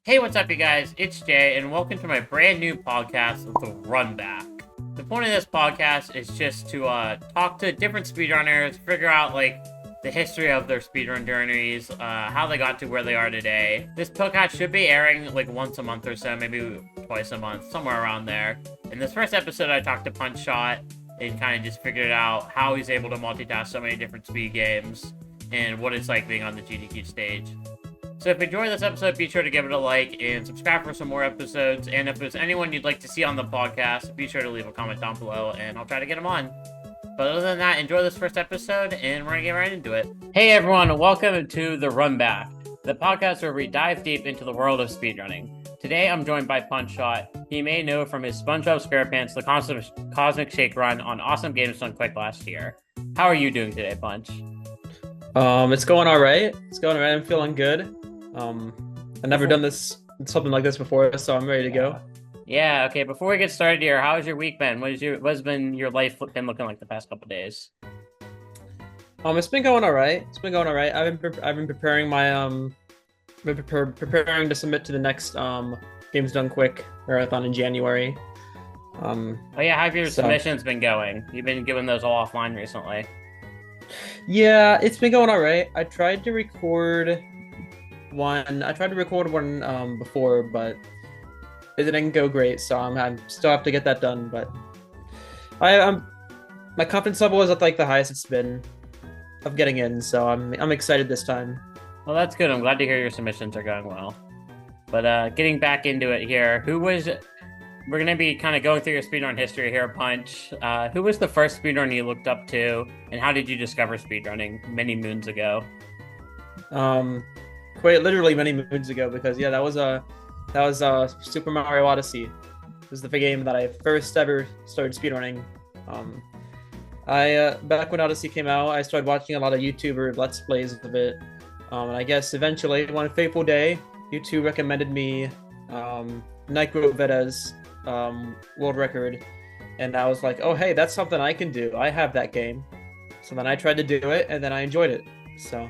Hey, what's up, you guys? It's Jay, and welcome to my brand new podcast, The Runback. The point of this podcast is just to talk to different speedrunners, figure out the history of their speedrun journeys, how they got to where they are today. This podcast should be airing once a month or so, maybe twice a month, somewhere around there. In this first episode, I talked to PunchSh0t and kind of just figured out how he's able to multitask so many different speed games and what it's like being on the GDQ stage. So if you enjoyed this episode, be sure to give it a like and subscribe for some more episodes. And if there's anyone you'd like to see on the podcast, be sure to leave a comment down below and I'll try to get them on. But other than that, enjoy this first episode and we're going to get right into it. Hey everyone, welcome to The Runback, the podcast where we dive deep into the world of speedrunning. Today I'm joined by PunchSh0t. He may know from his SpongeBob SquarePants the Cosmic Shake run on Awesome Games Done Quick last year. How are you doing today, Punch? It's going all right. I'm feeling good. I've never done something like this before, so I'm ready to go. Yeah, okay. Before we get started here, how's your week been? What's been your life been looking like the past couple days? It's been going all right. I've been preparing preparing to submit to the next Games Done Quick marathon in January. Oh yeah, how have your submissions been going? You've been giving those all offline recently. Yeah, it's been going all right. I tried to record one before, but it didn't go great, so I still have to get that done. But my confidence level is at the highest it's been of getting in, so I'm excited this time. Well, that's good. I'm glad to hear your submissions are going well. But getting back into it here, we're going to be kind of going through your speedrun history here, Punch. Who was the first speedrunner you looked up to, and how did you discover speedrunning many moons ago? Quite literally many moons ago, because that was Super Mario Odyssey. It was the game that I first ever started speedrunning. Back when Odyssey came out, I started watching a lot of YouTuber Let's Plays of it. And I guess eventually, one fateful day, YouTube recommended me Nycro Veda's world record, and I was like, oh hey, that's something I can do. I have that game. So then I tried to do it, and then I enjoyed it. So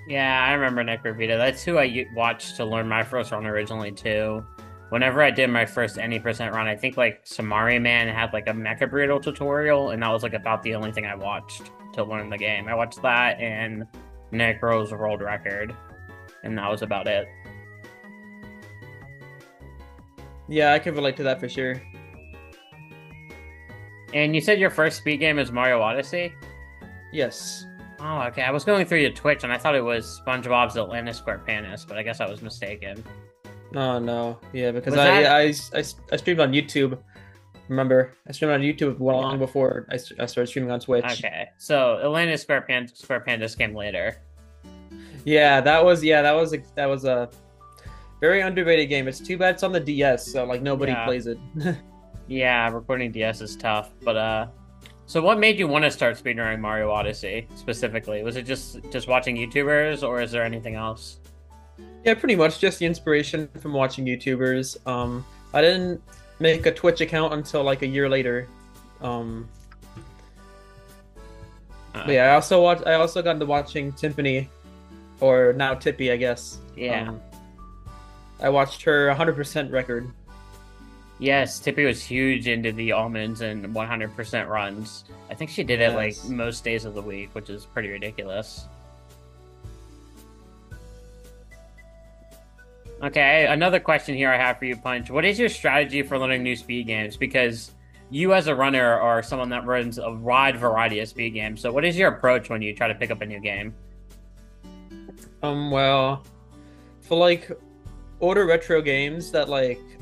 yeah, I remember Necrovita. That's who I watched to learn my first run originally too. Whenever I did my first any percent run, I think Samari Man had a Mecha Burrito tutorial, and that was about the only thing I watched to learn the game. I watched that and Necro's world record, and that was about it. Yeah, I can relate to that for sure. And you said your first speed game is Mario Odyssey? Yes. Oh, okay. I was going through your Twitch, and I thought it was SpongeBob's Atlantis SquarePants, but I guess I was mistaken. Oh, no. Yeah, because I streamed on YouTube. Remember, I streamed on YouTube long before I started streaming on Twitch. Okay, so Atlantis SquarePants came later. Yeah, that was a very underrated game. It's too bad it's on the DS, so nobody plays it. Yeah, recording DS is tough, but so what made you want to start speedrunning Mario Odyssey specifically? Was it just watching YouTubers, or is there anything else? Yeah, pretty much just the inspiration from watching YouTubers. I didn't make a Twitch account until a year later. But yeah, I also got into watching Timpani, or now Tippy, I guess. Yeah. I watched her 100% record. Yes, Tippy was huge into the almonds and 100% runs. I think she did it most days of the week, which is pretty ridiculous. Okay, another question here I have for you, Punch. What is your strategy for learning new speed games? Because you as a runner are someone that runs a wide variety of speed games. So what is your approach when you try to pick up a new game? Well, for older retro games that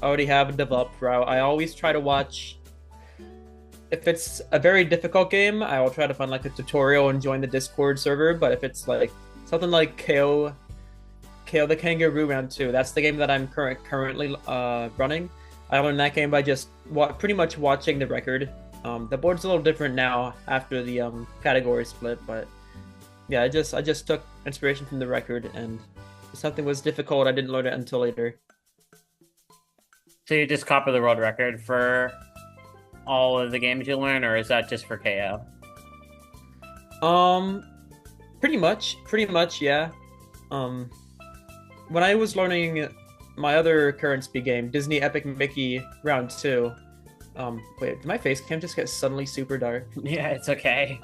already have a developed route, I always try to watch. If it's a very difficult game, I will try to find a tutorial and join the Discord server. But if it's something like KO the Kangaroo Round 2, that's the game that I'm currently running. I learned that game by just pretty much watching the record. The board's a little different now after the category split, but yeah, I just took inspiration from the record, and if something was difficult, I didn't learn it until later. So you just copy the world record for all of the games you learn, or is that just for KO? Pretty much, yeah. when I was learning my other current speed game, Disney Epic Mickey Round 2. Wait, did my face cam just get suddenly super dark? Yeah, it's okay.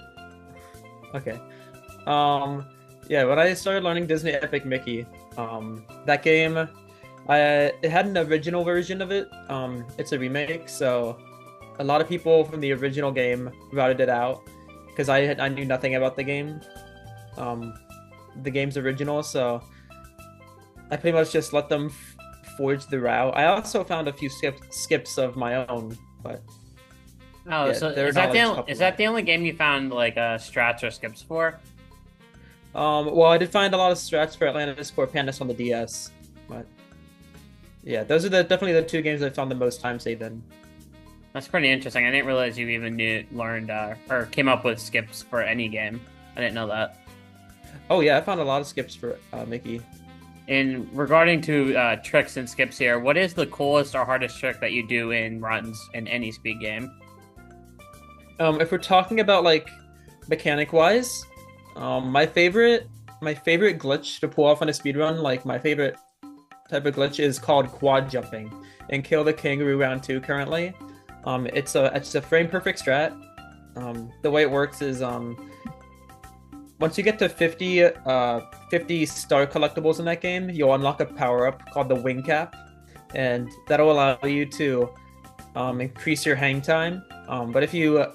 Okay. Yeah, when I started learning Disney Epic Mickey, that game, it had an original version of it. It's a remake, so a lot of people from the original game routed it out because I knew nothing about the game, the game's original, so I pretty much just let them forge the route. I also found a few skips of my own, but Oh, yeah, so they're is not, that like, is that the only game you found like strats or skips for? Well, I did find a lot of strats for Atlantis Core Pandas on the DS, but yeah, those are definitely the two games I found the most time saved in. That's pretty interesting. I didn't realize you even learned or came up with skips for any game. I didn't know that. Oh yeah, I found a lot of skips for Mickey. And regarding to tricks and skips here, what is the coolest or hardest trick that you do in runs in any speed game? If we're talking about like mechanic wise, my favorite glitch to pull off on a speedrun, like my favorite type of glitch is called quad jumping in Kill the Kangaroo Round 2 currently. It's a frame perfect strat. The way it works is once you get to 50 star collectibles in that game, you'll unlock a power-up called the wing cap, and that'll allow you to increase your hang time. But if you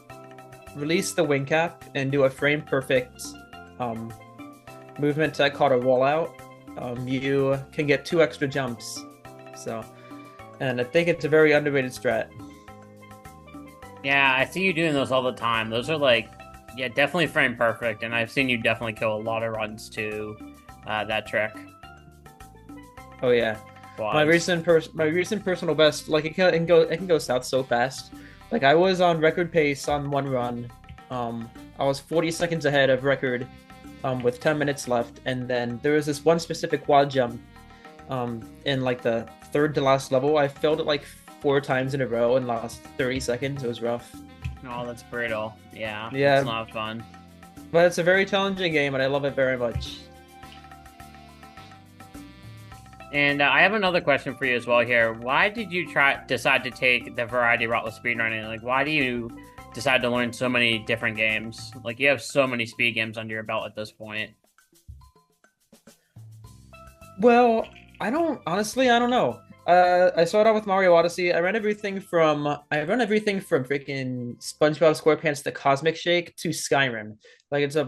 release the wing cap and do a frame perfect movement tech called a rollout, you can get 2 extra jumps. So, and I think it's a very underrated strat. Yeah, I see you doing those all the time. Those are like, yeah, definitely frame perfect, and I've seen you definitely kill a lot of runs to that trick. Oh yeah, Quads. my recent personal best, like it can go south so fast. Like I was on record pace on one run. I was 40 seconds ahead of record with 10 minutes left, and then there was this one specific quad jump in like the third to last level. I failed it like 4 times in a row and lost 30 seconds. It was rough. Oh, that's brutal. Yeah, Yeah. it's not fun. But it's a very challenging game, and I love it very much. And I have another question for you as well here. Why did you decide to take the variety route with speedrunning? Like, why do you decide to learn so many different games? Like, you have so many speed games under your belt at this point. Well, I don't know. I started out with Mario Odyssey. I run everything from freaking SpongeBob SquarePants to Cosmic Shake to Skyrim. It's a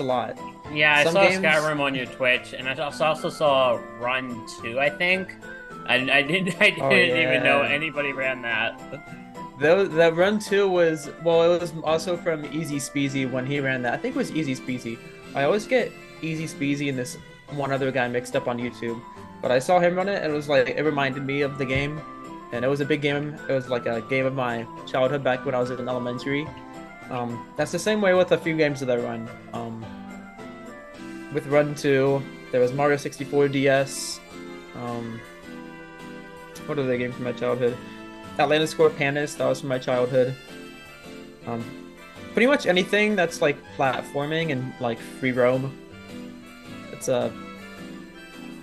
lot. Yeah, Some I saw games- Skyrim on your Twitch, and I also saw Run 2, I think. I didn't even know anybody ran that. That Run 2 was, well, it was also from Easy Speezy when he ran that. I think it was Easy Speezy. I always get Easy Speezy and this one other guy mixed up on YouTube. But I saw him run it, and it was like, it reminded me of the game. And it was a big game. It was like a game of my childhood back when I was in elementary. That's the same way with a few games that I run. With Run 2, there was Mario 64 DS. What other games from my childhood? Atlantis Core Pandas, that was from my childhood. Pretty much anything that's like platforming and like free roam. It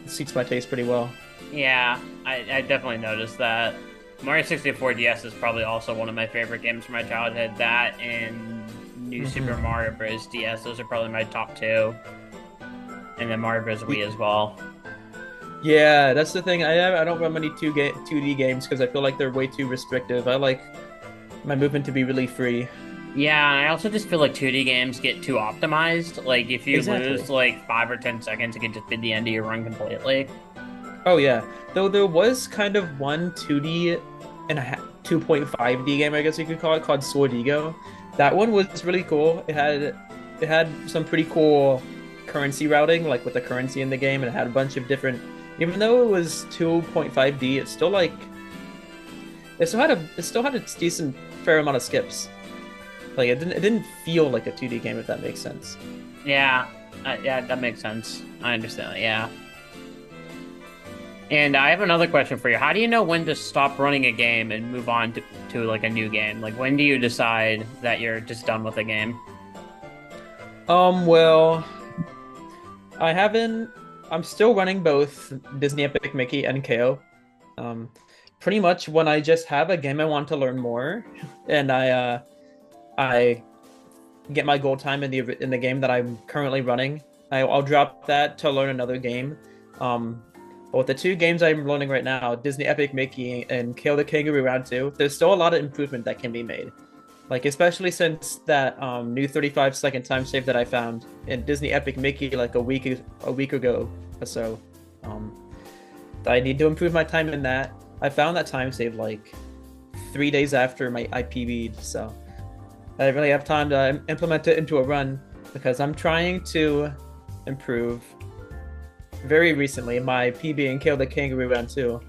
suits my taste pretty well. Yeah, I definitely noticed that. Mario 64 DS is probably also one of my favorite games from my childhood. That and New Super Mario Bros. DS, those are probably my top 2. And then Mario Bros. Wii as well. Yeah, that's the thing. I don't run many 2D games because I feel like they're way too restrictive. I like my movement to be really free. Yeah, I also just feel like 2D games get too optimized. Like, if you lose like 5 or 10 seconds, it can just be the end of your run completely. Oh yeah, though there was kind of one 2D and a 2.5D game, I guess you could call it, called Sword Ego. That one was really cool. It had some pretty cool currency routing, like with the currency in the game, and it had a bunch of different. Even though it was 2.5D, it still had a decent fair amount of skips. Like it didn't feel like a 2D game, if that makes sense. Yeah, yeah, that makes sense. I understand. Yeah. And I have another question for you. How do you know when to stop running a game and move on to like a new game? Like, when do you decide that you're just done with a game? Well, I haven't I'm still running both Disney Epic Mickey and KO. Um, Pretty much when I just have a game I want to learn more, and I get my gold time in the game that I'm currently running, I'll drop that to learn another game. But with the two games I'm learning right now, Disney Epic Mickey and Kill the Kangaroo Round 2, there's still a lot of improvement that can be made. Like especially since that new 35-second time save that I found in Disney Epic Mickey like a week ago or so. I need to improve my time in that. I found that time save like 3 days after my IPB'd, so I didn't really have time to implement it into a run because I'm trying to improve very recently my PB and Kill the Kangaroo Round 2.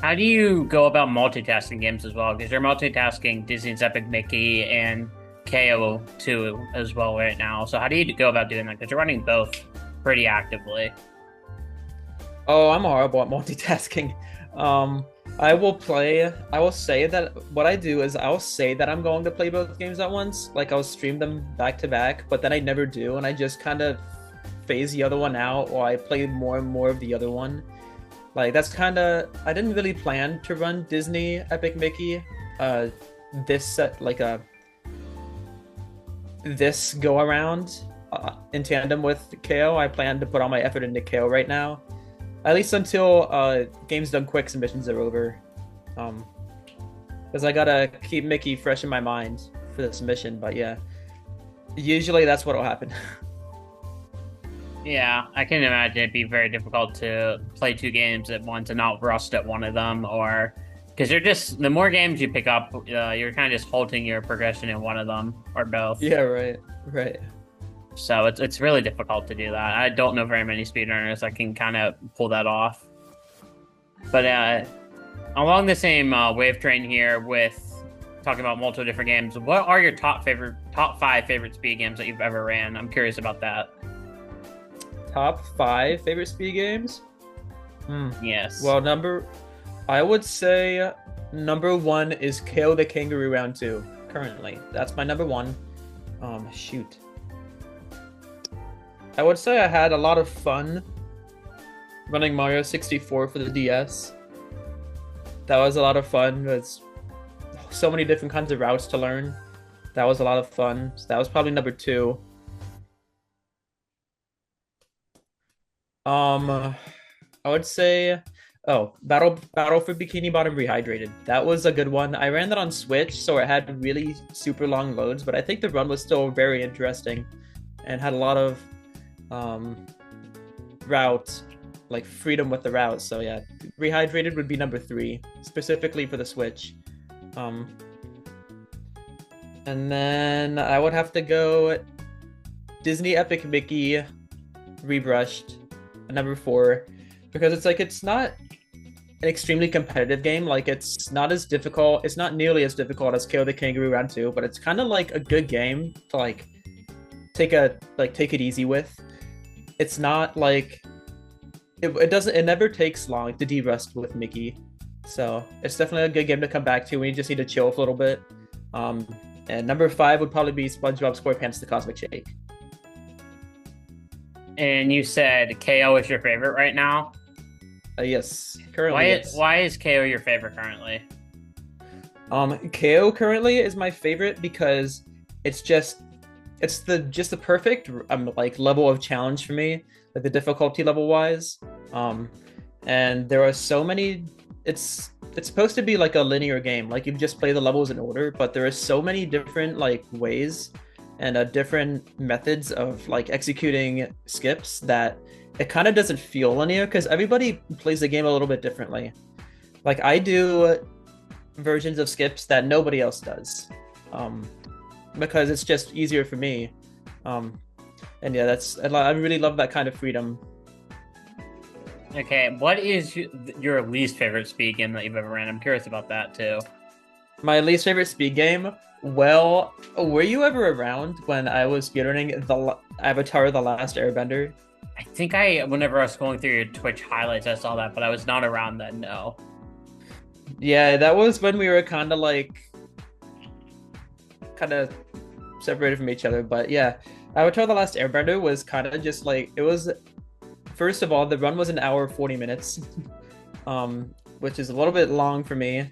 How do you go about multitasking games as well? Because you're multitasking Disney's Epic Mickey and KO 2 as well right now. So how do you go about doing that? Because you're running both pretty actively. Oh, I'm horrible at multitasking. I will say that what I do is I'll say that I'm going to play both games at once. Like I'll stream them back to back, but then I never do. And I just kind of phase the other one out, or I play more and more of the other one. Like that's kind of, I didn't really plan to run Disney Epic Mickey this go around in tandem with KO. I plan to put all my effort into KO right now, at least until games done quick submissions are over, because I gotta keep Mickey fresh in my mind for the submission. But yeah, usually that's what'll happen. Yeah, I can imagine it'd be very difficult to play two games at once and not rust at one of them, or because you're just, the more games you pick up, you're kind of just halting your progression in one of them or both. Yeah, right. So it's really difficult to do that. I don't know very many speedrunners that can kind of pull that off. But along the same wave train here with talking about multiple different games, what are your top 5 favorite speed games that you've ever ran? I'm curious about that. Top 5 favorite speed games? Yes. Well, I would say number 1 is KO the Kangaroo Round 2. Currently, that's my number 1. Shoot. I would say I had a lot of fun running Mario 64 for the DS. That was a lot of fun. There's so many different kinds of routes to learn. That was a lot of fun. So that was probably number 2. I would say, Battle for Bikini Bottom Rehydrated. That was a good one. I ran that on Switch, so it had really super long loads, but I think the run was still very interesting and had a lot of route, like freedom with the route. So yeah, Rehydrated would be number 3, specifically for the Switch. And then I would have to go Disney Epic Mickey Rebrushed, number 4, because it's not an extremely competitive game. Like it's not as difficult. It's not nearly as difficult as KO the Kangaroo Round 2, but it's kind of like a good game to like take it easy with. It's not like it never takes long to de-rust with Mickey, so it's definitely a good game to come back to when you just need to chill for a little bit. And number 5 would probably be SpongeBob SquarePants: The Cosmic Shake. And you said KO is your favorite right now? Yes, currently. Why is KO your favorite currently? KO currently is my favorite because it's the perfect like level of challenge for me, like the difficulty level wise. And there are so many. It's supposed to be like a linear game, like you just play the levels in order, but there are so many different like ways and different methods of like executing skips that it kind of doesn't feel linear because everybody plays the game a little bit differently. Like I do versions of skips that nobody else does, because it's just easier for me. And yeah, I really love that kind of freedom. Okay, what is your least favorite speed game that you've ever ran? I'm curious about that too. My least favorite speed game? Well, were you ever around when I was speedrunning the Avatar: The Last Airbender? I think whenever I was going through your Twitch highlights, I saw that, but I was not around then, no. Yeah, that was when we were kind of separated from each other. But yeah, Avatar: The Last Airbender was kind of just like it was. First of all, the run was an hour 40 minutes, which is a little bit long for me. A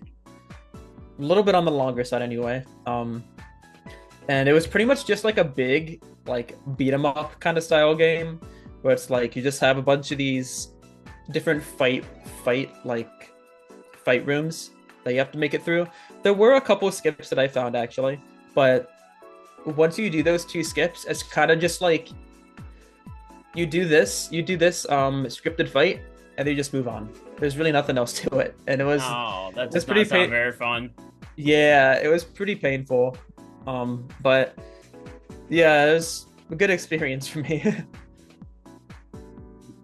little bit on the longer side, anyway. And it was pretty much just like a big like beat 'em up kind of style game, where it's like you just have a bunch of these different fight rooms that you have to make it through. There were a couple of skips that I found actually, but once you do those 2 skips, it's kind of just like you do this scripted fight, and then you just move on. There's really nothing else to it, and it was that does not sound very fun. Yeah, it was pretty painful, but yeah, it was a good experience for me.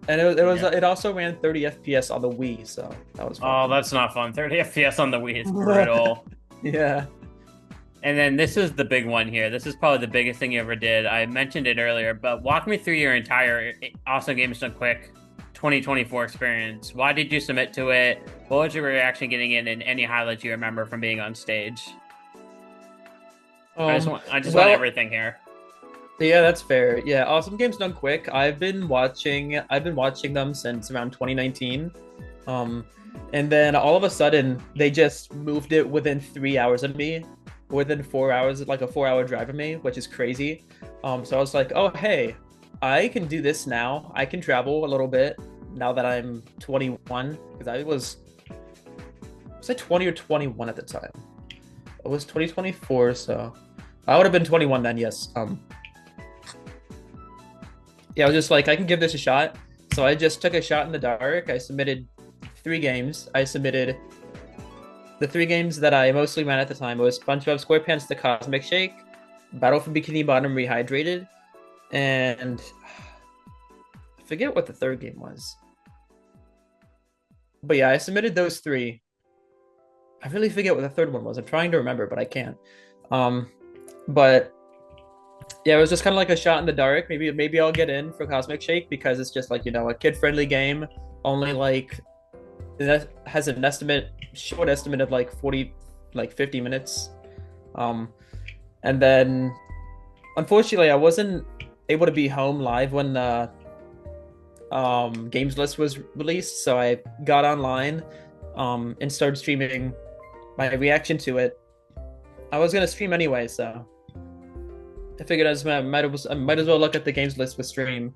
And it also ran 30 FPS on the Wii, so that was fun. Oh, that's not fun. 30 FPS on the Wii is brutal. Yeah. And then this is the big one here. This is probably the biggest thing you ever did. I mentioned it earlier, but walk me through your entire Awesome Games Done Quick 2024 experience. Why did you submit to it? What was your reaction getting in, and any highlights you remember from being on stage? I just want everything here. Yeah, that's fair. Yeah, Awesome Games Done Quick. I've been watching them since around 2019. And then all of a sudden they just moved it within 3 hours of me, within 4 hours, like a 4-hour drive of me, which is crazy. So I was like, oh hey, I can do this now. I can travel a little bit now that I'm 21, because I was I 20 or 21 at the time? It was 2024, so I would have been 21 then, yes. Yeah, I was just like, I can give this a shot. So I just took a shot in the dark. I submitted 3 games. I submitted the 3 games that I mostly ran at the time. It was SpongeBob SquarePants: The Cosmic Shake, Battle for Bikini Bottom Rehydrated, and I forget what the 3rd game was. But yeah, I submitted those 3. I really forget what the 3rd one was. I'm trying to remember, but I can't. But yeah, it was just kind of like a shot in the dark. Maybe I'll get in for Cosmic Shake because it's just like, a kid-friendly game. Only like it has an short estimate of like 50 minutes. And then unfortunately I wasn't able to be home live when the games list was released, so I got online and started streaming my reaction to it. I was gonna stream anyway, so I figured I might as well look at the games list with stream.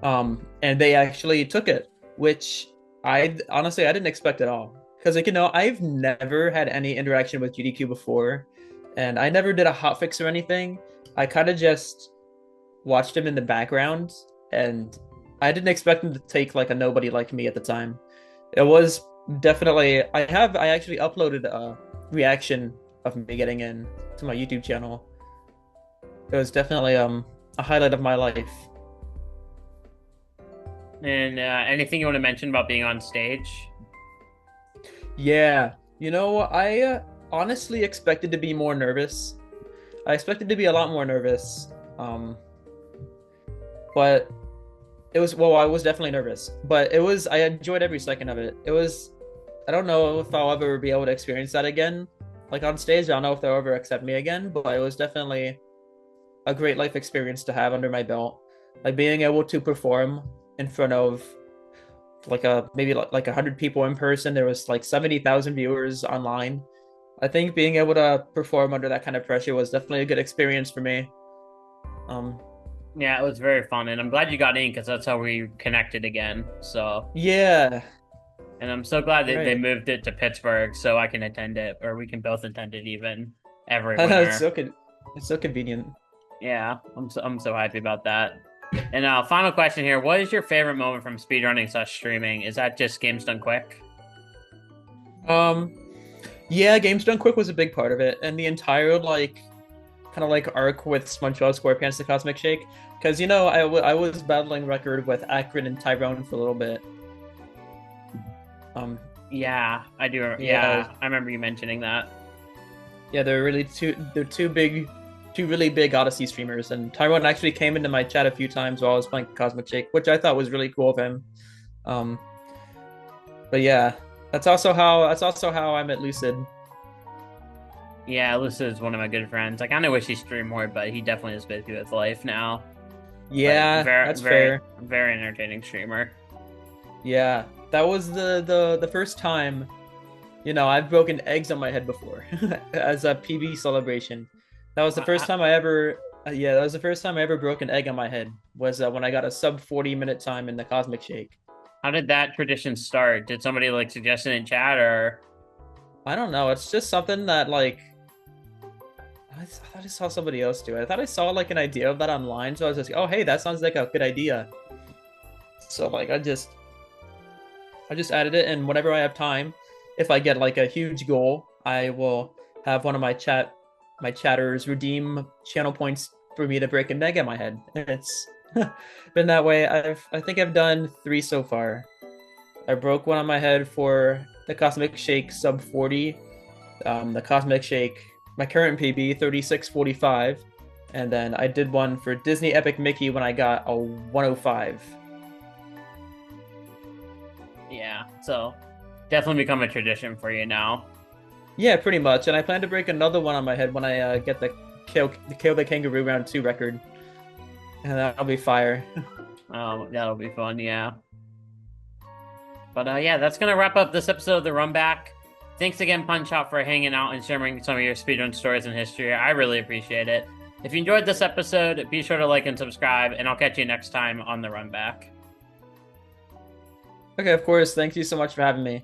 And they actually took it, which I honestly didn't expect at all. Because I've never had any interaction with GDQ before, and I never did a hotfix or anything. I kind of just watched him in the background, and I didn't expect him to take like a nobody like me at the time. It was definitely I actually uploaded a reaction of me getting in to my YouTube channel. It was definitely a highlight of my life. And anything you want to mention about being on stage? Yeah, I honestly expected to be more nervous. I expected to be a lot more nervous. But I was definitely nervous. But I enjoyed every second of it. I don't know if I'll ever be able to experience that again. Like on stage, I don't know if they'll ever accept me again, but it was definitely a great life experience to have under my belt. Like being able to perform in front of maybe 100 people in person. There was like 70,000 viewers online. I think being able to perform under that kind of pressure was definitely a good experience for me. Yeah, it was very fun, and I'm glad you got in because that's how we connected again. So yeah, and I'm so glad that they moved it to Pittsburgh so I can attend it, or we can both attend it even every winter. It's so convenient. Yeah, I'm so happy about that. And final question here: what is your favorite moment from speedrunning/streaming? Is that just Games Done Quick? Yeah, Games Done Quick was a big part of it, and the entire arc with SpongeBob SquarePants: The Cosmic Shake, because I was battling record with Akron and Tyrone for a little bit. Yeah, I do. Yeah, I remember you mentioning that. Yeah, they're two really big Odyssey streamers, and Tyrone actually came into my chat a few times while I was playing Cosmic Shake, which I thought was really cool of him. But yeah, that's also how I met Lucid. Yeah, Lucid is one of my good friends. I kind of wish he streamed more, but he definitely is busy with life now. Yeah, that's fair. very entertaining streamer. Yeah, that was the first time, I've broken eggs on my head before as a PB celebration. That was the first time I ever, that was the first time I ever broke an egg on my head. Was when I got a sub 40-minute time in the Cosmic Shake. How did that tradition start? Did somebody like suggest it in chat, or? I don't know. It's just something that like I thought I saw somebody else do it. I thought I saw like an idea of that online, so I was just, oh hey, that sounds like a good idea. So like I just added it, and whenever I have time, if I get like a huge goal, I will have one of my chatters redeem channel points for me to break an egg on my head. And it's been that way. I think I've done 3 so far. I broke one on my head for the Cosmic Shake sub 40, the Cosmic Shake, my current PB 36.45, and then I did one for Disney Epic Mickey when I got a 105. Yeah, so definitely become a tradition for you now. Yeah, pretty much. And I plan to break another one on my head when I get the Kill the Kangaroo round 2 record. And that'll be fire. Oh, that'll be fun, yeah. But yeah, that's going to wrap up this episode of the Runback. Thanks again, PunchSh0t, for hanging out and sharing some of your speedrun stories and history. I really appreciate it. If you enjoyed this episode, be sure to like and subscribe, and I'll catch you next time on the Runback. Okay, of course. Thank you so much for having me.